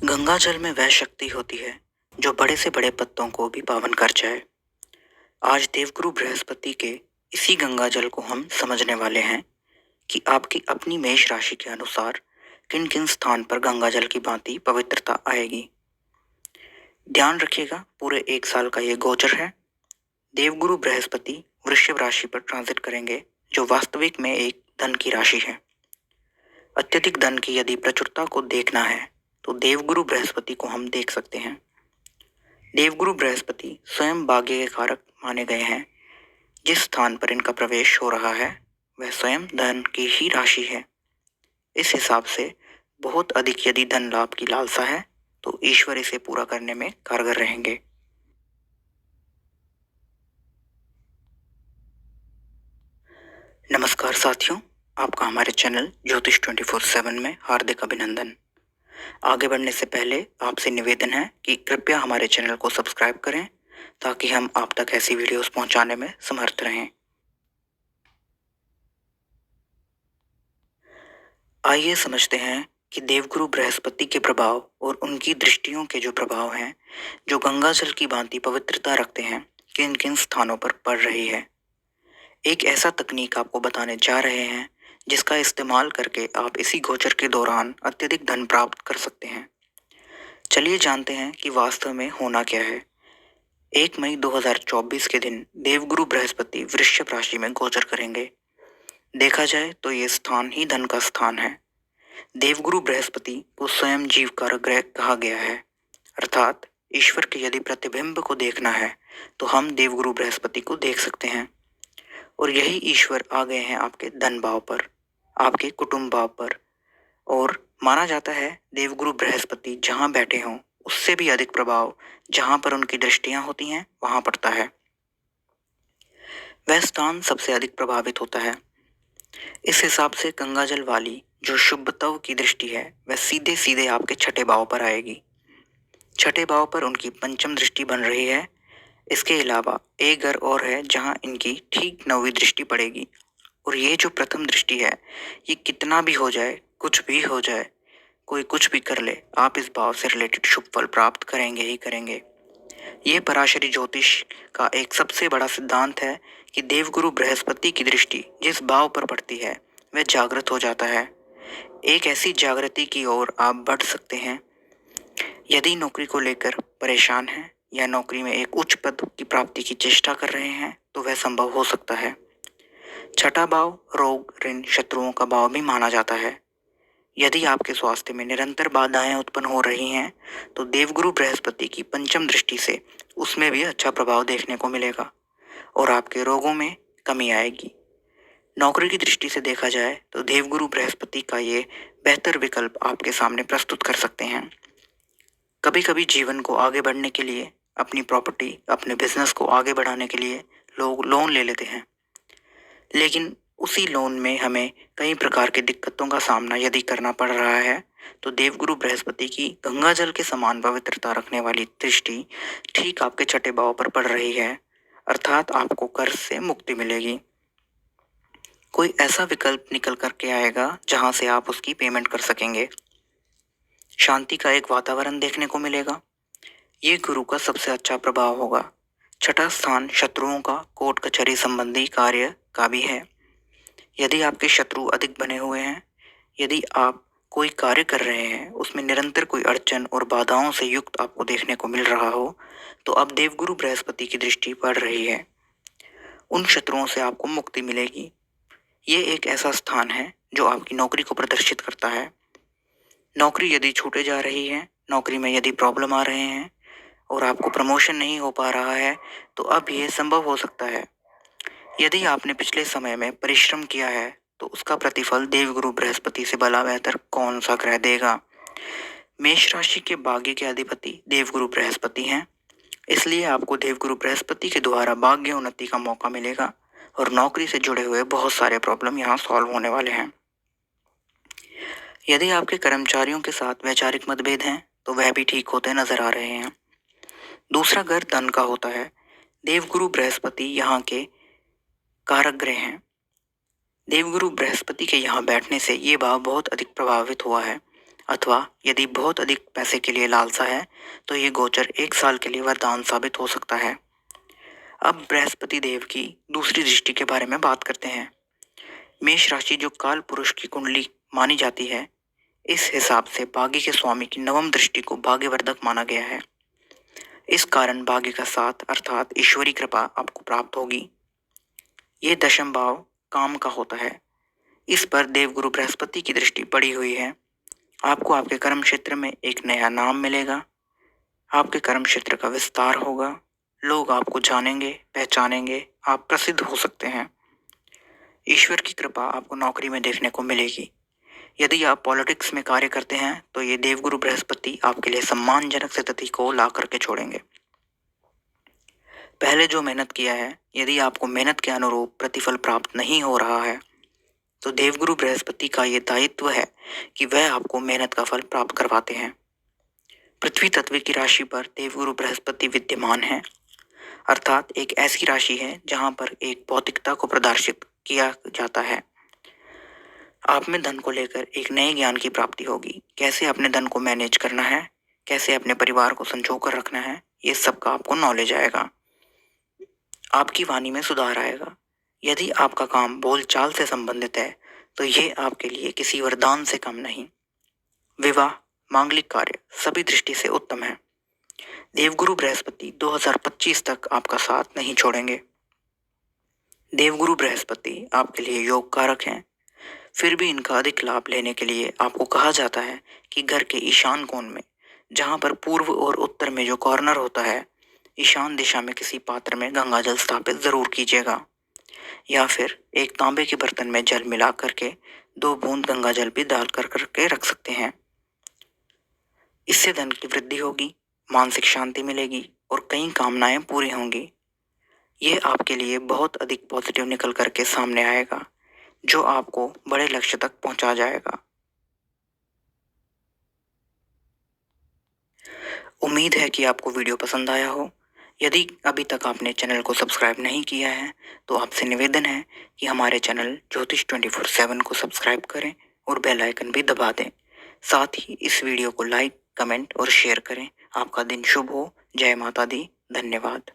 गंगा जल में वह शक्ति होती है जो बड़े से बड़े पत्तों को भी पावन कर जाए। आज देवगुरु बृहस्पति के इसी गंगा जल को हम समझने वाले हैं कि आपकी अपनी मेष राशि के अनुसार किन किन स्थान पर गंगा जल की भांति पवित्रता आएगी। ध्यान रखिएगा, पूरे 1 साल का ये गोचर है। देवगुरु बृहस्पति वृश्चिक राशि पर ट्रांजिट करेंगे, जो वास्तविक में एक धन की राशि है। अत्यधिक धन की यदि प्रचुरता को देखना है तो देवगुरु बृहस्पति को हम देख सकते हैं। देवगुरु बृहस्पति स्वयं भाग्य के कारक माने गए हैं। जिस स्थान पर इनका प्रवेश हो रहा है वह स्वयं धन की ही राशि है। इस हिसाब से बहुत अधिक यदि धन लाभ की लालसा है तो ईश्वर इसे पूरा करने में कारगर रहेंगे। नमस्कार साथियों, आपका हमारे चैनल ज्योतिष 24/7 में हार्दिक अभिनंदन। आगे बढ़ने से पहले आपसे निवेदन है कि कृपया हमारे चैनल को सब्सक्राइब करें ताकि हम आप तक ऐसी वीडियोस पहुंचाने में समर्थ रहें। आइए समझते हैं कि देवगुरु बृहस्पति के प्रभाव और उनकी दृष्टियों के जो प्रभाव हैं, जो गंगा जल की भांति पवित्रता रखते हैं, किन किन स्थानों पर पड़ रही है। एक ऐसा तकनीक आपको बताने जा रहे हैं जिसका इस्तेमाल करके आप इसी गोचर के दौरान अत्यधिक धन प्राप्त कर सकते हैं। चलिए जानते हैं कि वास्तव में होना क्या है। 1 मई 2024 के दिन देवगुरु बृहस्पति वृश्चिक राशि में गोचर करेंगे। देखा जाए तो ये स्थान ही धन का स्थान है। देवगुरु बृहस्पति को स्वयं जीव का ग्रह कहा गया है, अर्थात ईश्वर के यदि प्रतिबिंब को देखना है तो हम देवगुरु बृहस्पति को देख सकते हैं। और यही ईश्वर आ गए हैं आपके धन भाव पर, आपके कुटुंब भाव पर। और माना जाता है देवगुरु बृहस्पति जहाँ बैठे हों उससे भी अधिक प्रभाव जहाँ पर उनकी दृष्टियाँ होती हैं वहाँ पड़ता है। वह स्थान सबसे अधिक प्रभावित होता है। इस हिसाब से गंगा जल वाली जो शुभत्व की दृष्टि है वह सीधे सीधे आपके छठे भाव पर आएगी। छठे भाव पर उनकी पंचम दृष्टि बन रही है। इसके अलावा एक घर और है जहां इनकी ठीक 9वीं दृष्टि पड़ेगी। और ये जो प्रथम दृष्टि है, ये कितना भी हो जाए, कुछ भी हो जाए, कोई कुछ भी कर ले, आप इस भाव से रिलेटेड शुभ फल प्राप्त करेंगे ही करेंगे। ये पराशरी ज्योतिष का एक सबसे बड़ा सिद्धांत है कि देवगुरु बृहस्पति की दृष्टि जिस भाव पर पड़ती है वह जागृत हो जाता है। एक ऐसी जागृति की ओर आप बढ़ सकते हैं। यदि नौकरी को लेकर परेशान हैं या नौकरी में एक उच्च पद की प्राप्ति की चेष्टा कर रहे हैं तो वह संभव हो सकता है। छठा भाव रोग, ऋण, शत्रुओं का भाव भी माना जाता है। यदि आपके स्वास्थ्य में निरंतर बाधाएं उत्पन्न हो रही हैं तो देवगुरु बृहस्पति की पंचम दृष्टि से उसमें भी अच्छा प्रभाव देखने को मिलेगा और आपके रोगों में कमी आएगी। नौकरी की दृष्टि से देखा जाए तो देवगुरु बृहस्पति का ये बेहतर विकल्प आपके सामने प्रस्तुत कर सकते हैं। कभी कभी जीवन को आगे बढ़ने के लिए, अपनी प्रॉपर्टी, अपने बिजनेस को आगे बढ़ाने के लिए लोग लोन ले लेते हैं, लेकिन उसी लोन में हमें कई प्रकार की दिक्कतों का सामना यदि करना पड़ रहा है तो देवगुरु बृहस्पति की गंगा जल के समान पवित्रता रखने वाली दृष्टि ठीक आपके छठे भाव पर पड़ रही है, अर्थात आपको कर्ज से मुक्ति मिलेगी। कोई ऐसा विकल्प निकल करके आएगा जहां से आप उसकी पेमेंट कर सकेंगे। शांति का एक वातावरण देखने को मिलेगा। ये गुरु का सबसे अच्छा प्रभाव होगा। छठा स्थान शत्रुओं का, कोर्ट कचहरी संबंधी कार्य का भी है। यदि आपके शत्रु अधिक बने हुए हैं, यदि आप कोई कार्य कर रहे हैं उसमें निरंतर कोई अड़चन और बाधाओं से युक्त आपको देखने को मिल रहा हो तो अब देवगुरु बृहस्पति की दृष्टि पड़ रही है। उन शत्रुओं से आपको मुक्ति मिलेगी। ये एक ऐसा स्थान है जो आपकी नौकरी को प्रदर्शित करता है। नौकरी यदि छूटे जा रही है, नौकरी में यदि प्रॉब्लम आ रहे हैं और आपको प्रमोशन नहीं हो पा रहा है तो अब ये संभव हो सकता है। यदि आपने पिछले समय में परिश्रम किया है तो उसका प्रतिफल देवगुरु बृहस्पति से भला बेहतर कौन सा ग्रह देगा। मेष राशि के भाग्य के अधिपति देवगुरु बृहस्पति हैं, इसलिए आपको देवगुरु बृहस्पति के द्वारा भाग्य उन्नति का मौका मिलेगा और नौकरी से जुड़े हुए बहुत सारे प्रॉब्लम यहाँ सॉल्व होने वाले हैं। यदि आपके कर्मचारियों के साथ वैचारिक मतभेद हैं तो वह भी ठीक होते नजर आ रहे हैं। दूसरा घर धन का होता है। देवगुरु बृहस्पति यहाँ के कारक ग्रह हैं। देवगुरु बृहस्पति के यहाँ बैठने से ये भाव बहुत अधिक प्रभावित हुआ है। अथवा यदि बहुत अधिक पैसे के लिए लालसा है तो ये गोचर 1 साल के लिए वरदान साबित हो सकता है। अब बृहस्पति देव की दूसरी दृष्टि के बारे में बात करते हैं। मेष राशि जो काल पुरुष की कुंडली मानी जाती है, इस हिसाब से भाग्य के स्वामी की नवम दृष्टि को भाग्यवर्धक माना गया है। इस कारण भाग्य का साथ अर्थात ईश्वरी कृपा आपको प्राप्त होगी। ये दशम भाव काम का होता है। इस पर देवगुरु बृहस्पति की दृष्टि पड़ी हुई है। आपको आपके कर्म क्षेत्र में एक नया नाम मिलेगा। आपके कर्म क्षेत्र का विस्तार होगा। लोग आपको जानेंगे, पहचानेंगे, आप प्रसिद्ध हो सकते हैं। ईश्वर की कृपा आपको नौकरी में देखने को मिलेगी। यदि आप पॉलिटिक्स में कार्य करते हैं तो ये देवगुरु बृहस्पति आपके लिए सम्मानजनक स्थिति को ला करके छोड़ेंगे। पहले जो मेहनत किया है, यदि आपको मेहनत के अनुरूप प्रतिफल प्राप्त नहीं हो रहा है तो देवगुरु बृहस्पति का ये दायित्व है कि वह आपको मेहनत का फल प्राप्त करवाते हैं। पृथ्वी तत्व की राशि पर देवगुरु बृहस्पति विद्यमान है, अर्थात एक ऐसी राशि है जहां पर एक भौतिकता को प्रदर्शित किया जाता है। आप में धन को लेकर एक नए ज्ञान की प्राप्ति होगी। कैसे अपने धन को मैनेज करना है, कैसे अपने परिवार को संजो कर रखना है, ये सब का आपको नॉलेज आएगा। आपकी वाणी में सुधार आएगा। यदि आपका काम बोलचाल से संबंधित है तो ये आपके लिए किसी वरदान से कम नहीं। विवाह, मांगलिक कार्य सभी दृष्टि से उत्तम है। देवगुरु बृहस्पति 2025 तक आपका साथ नहीं छोड़ेंगे। देवगुरु बृहस्पति आपके लिए योग कारक हैं। फिर भी इनका अधिक लाभ लेने के लिए आपको कहा जाता है कि घर के ईशान कोण में, जहाँ पर पूर्व और उत्तर में जो कॉर्नर होता है, ईशान दिशा में किसी पात्र में गंगा जल स्थापित जरूर कीजिएगा। या फिर एक तांबे के बर्तन में जल मिला करके 2 बूंद गंगा जल भी डाल कर करके रख सकते हैं। इससे धन की वृद्धि होगी, मानसिक शांति मिलेगी और कई कामनाएं पूरी होंगी। ये आपके लिए बहुत अधिक पॉजिटिव निकल करके सामने आएगा, जो आपको बड़े लक्ष्य तक पहुंचा जाएगा। उम्मीद है कि आपको वीडियो पसंद आया हो। यदि अभी तक आपने चैनल को सब्सक्राइब नहीं किया है तो आपसे निवेदन है कि हमारे चैनल ज्योतिष 24/7 को सब्सक्राइब करें और बेल आइकन भी दबा दें। साथ ही इस वीडियो को लाइक, कमेंट और शेयर करें। आपका दिन शुभ हो। जय माता दी। धन्यवाद।